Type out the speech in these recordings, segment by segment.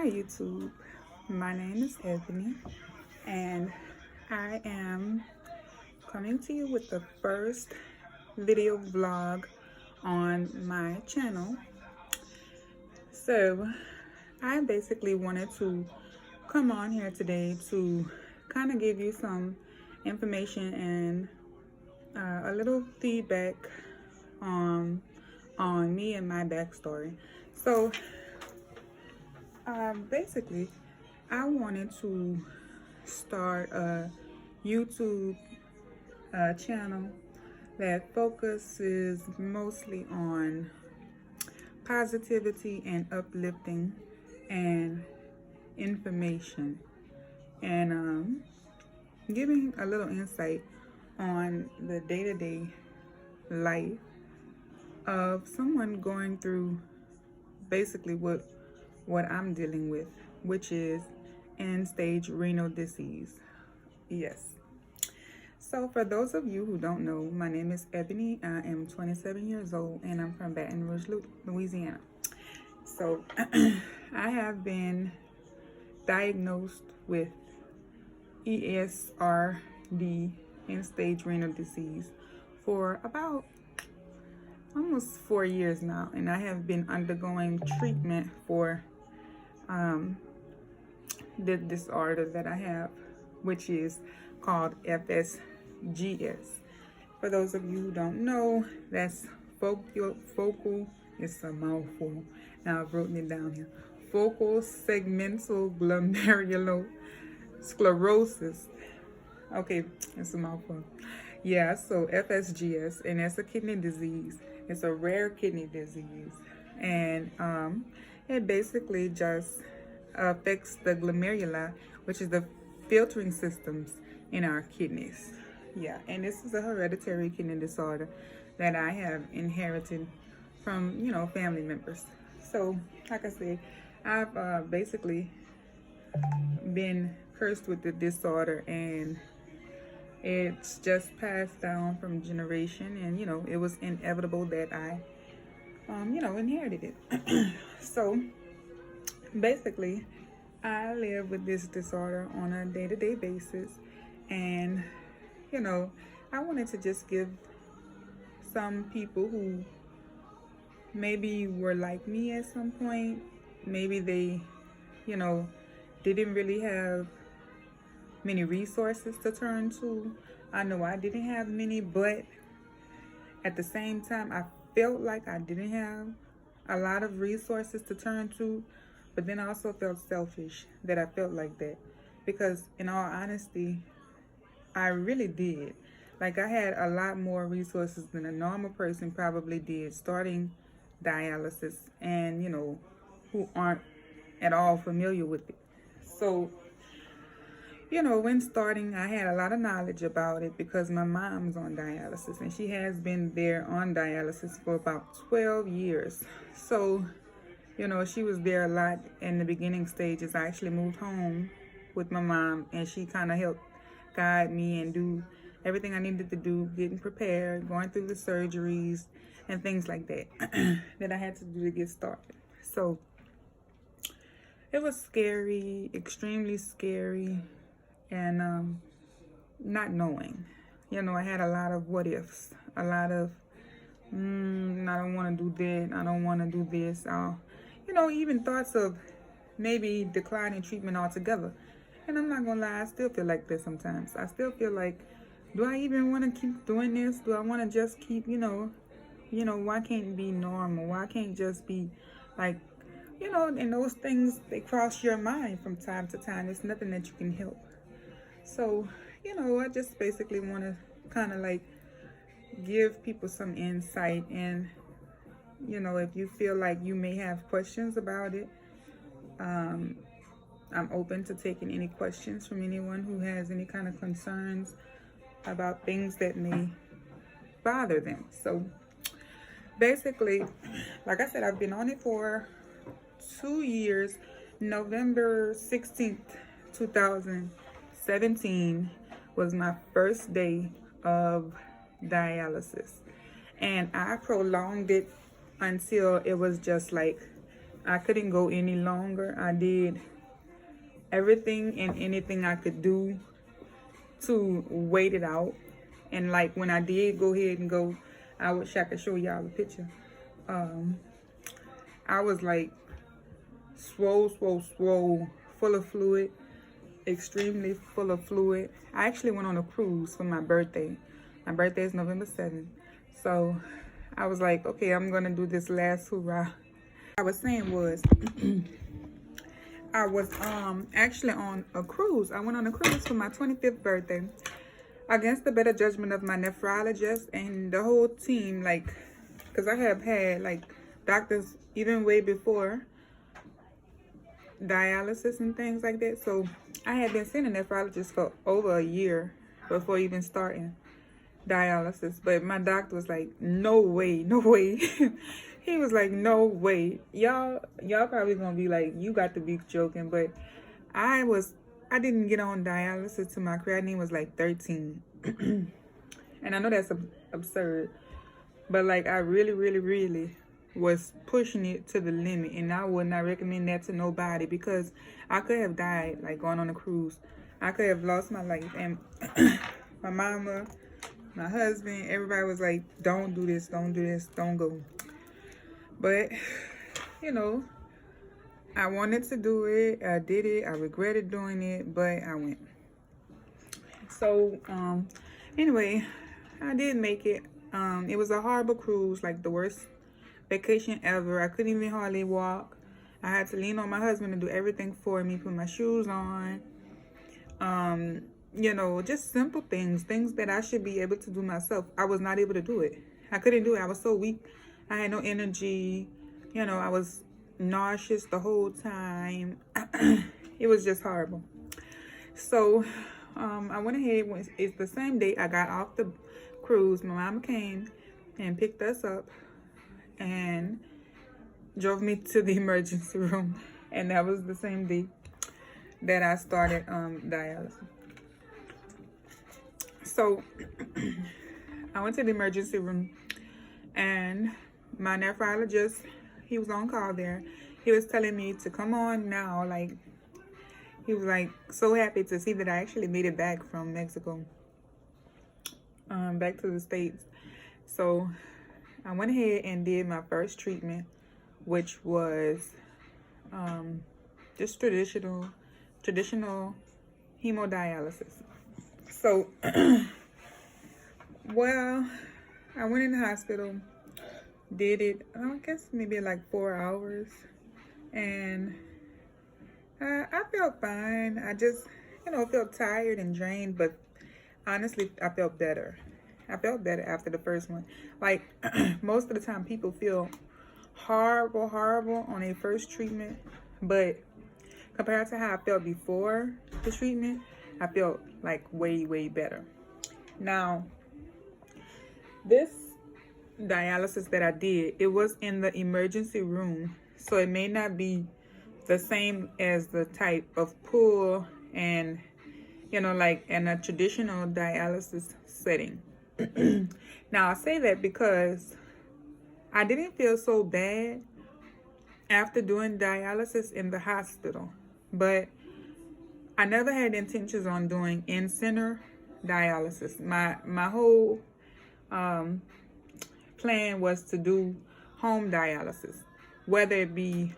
Hi YouTube, my name is Ebony and I am coming to you with the first video vlog on my channel. So I basically wanted to come on here today to kind of give you some information and a little feedback on me and my backstory. So basically I wanted to start a YouTube channel that focuses mostly on positivity and uplifting and information, and giving a little insight on the day-to-day life of someone going through basically what I'm dealing with, which is end-stage renal disease. Yes. So for those of you who don't know, my name is Ebony. I am 27 years old and I'm from Baton Rouge, Louisiana. So I have been diagnosed with ESRD, end-stage renal disease, for about almost 4 years now, and I have been undergoing treatment for the disorder that I have, which is called FSGS. For those of you who don't know, that's focal, it's a mouthful. Now I've written it down here. Focal segmental glomerulosclerosis. Okay, it's a mouthful. Yeah, so FSGS, and it's a kidney disease. It's a rare kidney disease, and it basically just affects the glomeruli, which is the filtering systems in our kidneys. Yeah, and this is a hereditary kidney disorder that I have inherited from, family members. So, like I said, I've basically been cursed with the disorder, and it's just passed down from generation, and it was inevitable that I inherited it. So basically I live with this disorder on a day-to-day basis, and I wanted to just give some people who maybe were like me at some point, maybe they didn't really have many resources to turn to. I know I didn't have many, but at the same time I felt like I didn't have a lot of resources to turn to, but then I also felt selfish that I felt like that, because in all honesty I really did. Like, I had a lot more resources than a normal person probably did starting dialysis, and who aren't at all familiar with it. So when starting, I had a lot of knowledge about it because my mom's on dialysis, and she has been there on dialysis for about 12 years. So, she was there a lot in the beginning stages. I actually moved home with my mom, and she kind of helped guide me and do everything I needed to do, getting prepared, going through the surgeries and things like that that I had to do to get started. So it was scary, extremely scary, and not knowing. I had a lot of what ifs, a lot of I don't want to do that, I don't want to do this, even thoughts of maybe declining treatment altogether. And I'm not gonna lie, I still feel like this sometimes. I still feel like, do I even want to keep doing this? Do I want to just keep, why can't it be normal? Why can't it just be like, and those things, they cross your mind from time to time. It's nothing that you can help. So, I just basically want to kind of like give people some insight, and, if you feel like you may have questions about it, I'm open to taking any questions from anyone who has any kind of concerns about things that may bother them. So basically, like I said, I've been on it for 2 years. November 16th, 2017 was my first day of dialysis, and I prolonged it until it was just like I couldn't go any longer. I did everything and anything I could do to wait it out. And like when I did go ahead and go, I wish I could show y'all the picture. I was like swole, full of fluid, extremely full of fluid. I actually went on a cruise for my birthday. My birthday is November 7th. So I was like, okay, I'm gonna do this last hurrah. I was saying was, I was actually on a cruise. I went on a cruise for my 25th birthday against the better judgment of my nephrologist and the whole team, like, because I have had like doctors even way before dialysis and things like that. So I had been seeing a nephrologist for over a year before even starting dialysis. But my doctor was like, no way, no way. He was like, no way. Y'all probably gonna be like, you got to be joking. But I didn't get on dialysis till my creatinine was like 13. And I know that's absurd, but like I really was pushing it to the limit, and I would not recommend that to nobody, because I could have died like going on a cruise. I could have lost my life. And my mama, my husband, everybody was like, don't do this, don't do this, don't go. But you know, I wanted to do it. I did it. I regretted doing it, but I went. So anyway, I did make it. It was a horrible cruise, like the worst vacation ever. I couldn't even hardly walk. I had to lean on my husband to do everything for me, put my shoes on. You know, just simple things that I should be able to do myself. I was not able to do it. I couldn't do it. I was so weak. I had no energy. You know, I was nauseous the whole time. It was just horrible. So I went ahead. It's the same day I got off the cruise. My mama came and picked us up and drove me to the emergency room, and that was the same day that I started dialysis. So I went to the emergency room, and my nephrologist, he was on call there. He was telling me to come on now. Like, he was like so happy to see that I actually made it back from Mexico, back to the States. So I went ahead and did my first treatment, which was just traditional hemodialysis. So well, I went in the hospital, did it, I guess maybe like 4 hours, and I felt fine. I just, you know, felt tired and drained, but honestly, I felt better. I felt better after the first one. Like, most of the time people feel horrible on their first treatment, but compared to how I felt before the treatment, I felt like way better. Now, this dialysis that I did, it was in the emergency room, so it may not be the same as the type of pull and, you know, like in a traditional dialysis setting. Now I say that because I didn't feel so bad after doing dialysis in the hospital, but I never had intentions on doing in-center dialysis. My whole plan was to do home dialysis, whether it be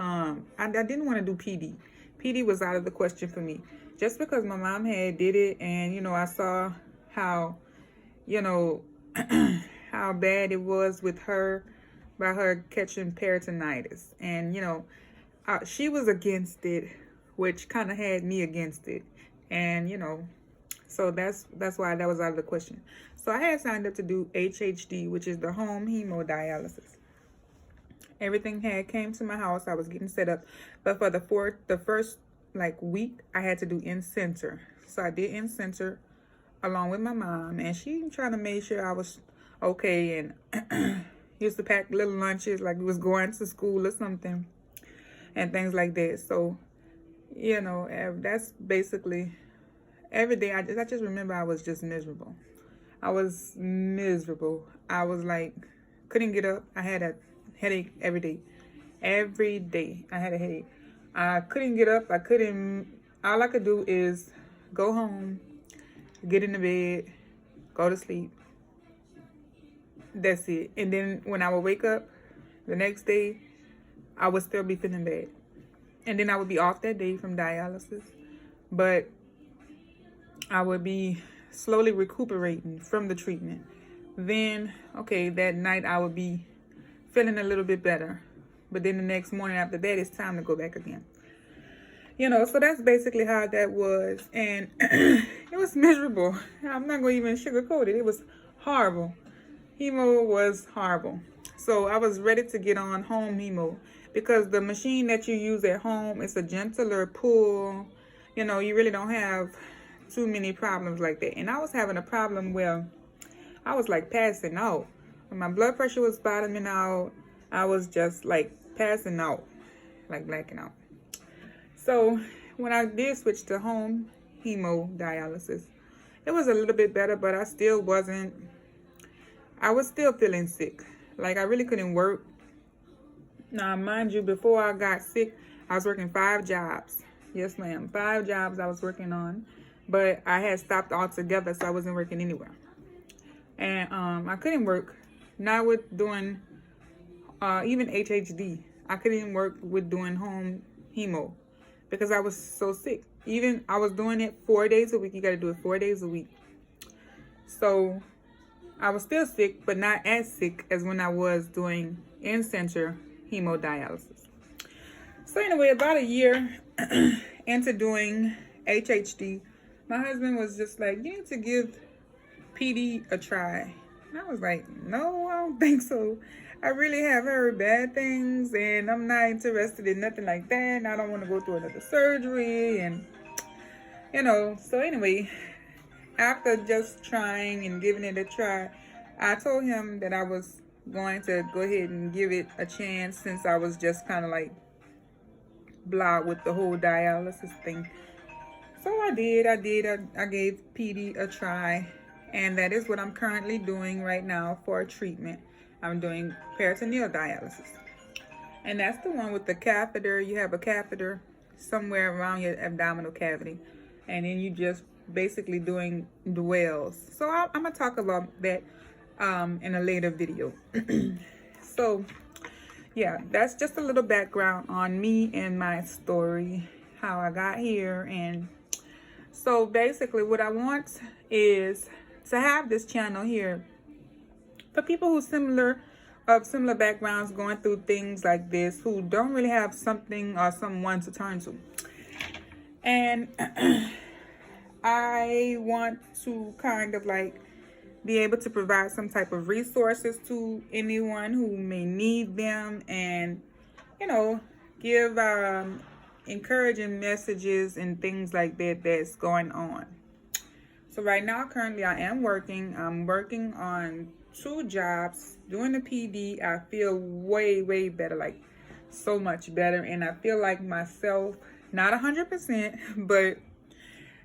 I didn't want to do PD. PD was out of the question for me, just because my mom had did it, and you know, I saw how, you know, how bad it was with her by her catching peritonitis, and you know, she was against it, which kind of had me against it, and you know, so that's why that was out of the question. So I had signed up to do HHD, which is the home hemodialysis. Everything came to my house. I was getting set up, but for the first like week, I had to do in-center. So I did in-center along with my mom, and she trying to make sure I was okay, and used to pack little lunches like we was going to school or something, and things like that. So, you know, that's basically every day. I just remember I was just miserable. I was miserable. I was like, couldn't get up. I had a headache every day. Every day I had a headache. I couldn't get up. All I could do is go home, get in the bed, go to sleep. That's it. And then when I would wake up the next day, I would still be feeling bad. And then I would be off that day from dialysis. But I would be slowly recuperating from the treatment. Then, okay, that night I would be feeling a little bit better. But then the next morning after that, it's time to go back again. So that's basically how that was. And it was miserable. I'm not going to even sugarcoat it. It was horrible. Hemo was horrible. So I was ready to get on home hemo, because the machine that you use at home is a gentler pull. You really don't have too many problems like that. And I was having a problem where I was like passing out. When my blood pressure was bottoming out, I was just like passing out, like blacking out. So when I did switch to home hemodialysis, it was a little bit better, but I was still feeling sick. Like I really couldn't work. Now, mind you, before I got sick, I was working 5 jobs. Yes, ma'am. 5 jobs I was working on, but I had stopped altogether, so I wasn't working anywhere. And I couldn't work, not with doing even HHD. I couldn't work with doing home hemo because I was so sick. Even I was doing it 4 days a week. You got to do it 4 days a week. So I was still sick, but not as sick as when I was doing in-center hemodialysis. So anyway, about a year into doing HHD, my husband was just like, you need to give PD a try. And I was like, no, I don't think so. I really have heard bad things, and I'm not interested in nothing like that. And I don't want to go through another surgery. And, so anyway, after just trying and giving it a try, I told him that I was going to go ahead and give it a chance, since I was just kind of like blah with the whole dialysis thing. So I did. I gave PD a try, and that is what I'm currently doing right now for treatment. I'm doing peritoneal dialysis, and that's the one with the catheter. You have a catheter somewhere around your abdominal cavity, and then you just basically doing the wells. So I'm gonna talk about that in a later video. So yeah, that's just a little background on me and my story, how I got here. And so basically what I want is to have this channel here for people who similar backgrounds, going through things like this, who don't really have something or someone to turn to. And I want to kind of like be able to provide some type of resources to anyone who may need them, and give encouraging messages and things like that that's going on. So right now, currently, I'm working on 2 jobs doing the PD. I feel way better, like so much better, and I feel like myself, not 100%, but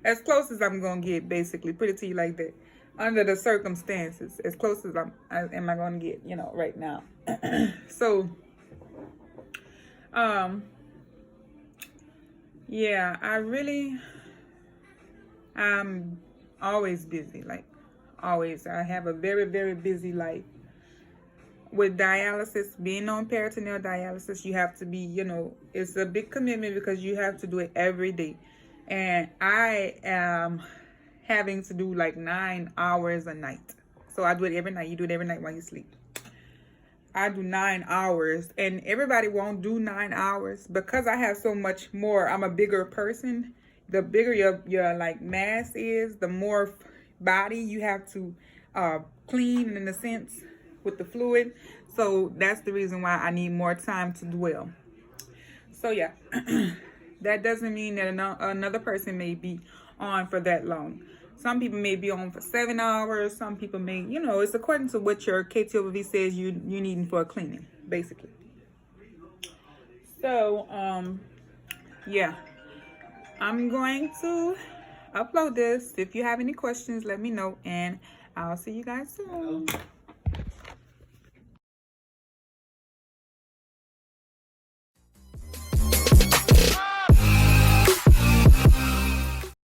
as close as I'm gonna get, basically. Put it to you like that. Under the circumstances, as close as am I gonna get, right now. So yeah, I'm always busy, like always. I have a very busy life. With dialysis, being on peritoneal dialysis, you have to be, it's a big commitment, because you have to do it every day. And I am having to do like 9 hours a night. So I do it every night. You do it every night while you sleep. I do 9 hours, and everybody won't do 9 hours because I have so much more. I'm a bigger person. The bigger your like mass is, the more body you have to clean, in a sense, with the fluid. So that's the reason why I need more time to dwell. So yeah, that doesn't mean that another person may be on for that long. Some people may be on for 7 hours. Some people may, it's according to what your KTOV says you're needing for a cleaning, basically. So, yeah, I'm going to upload this. If you have any questions, let me know, and I'll see you guys soon.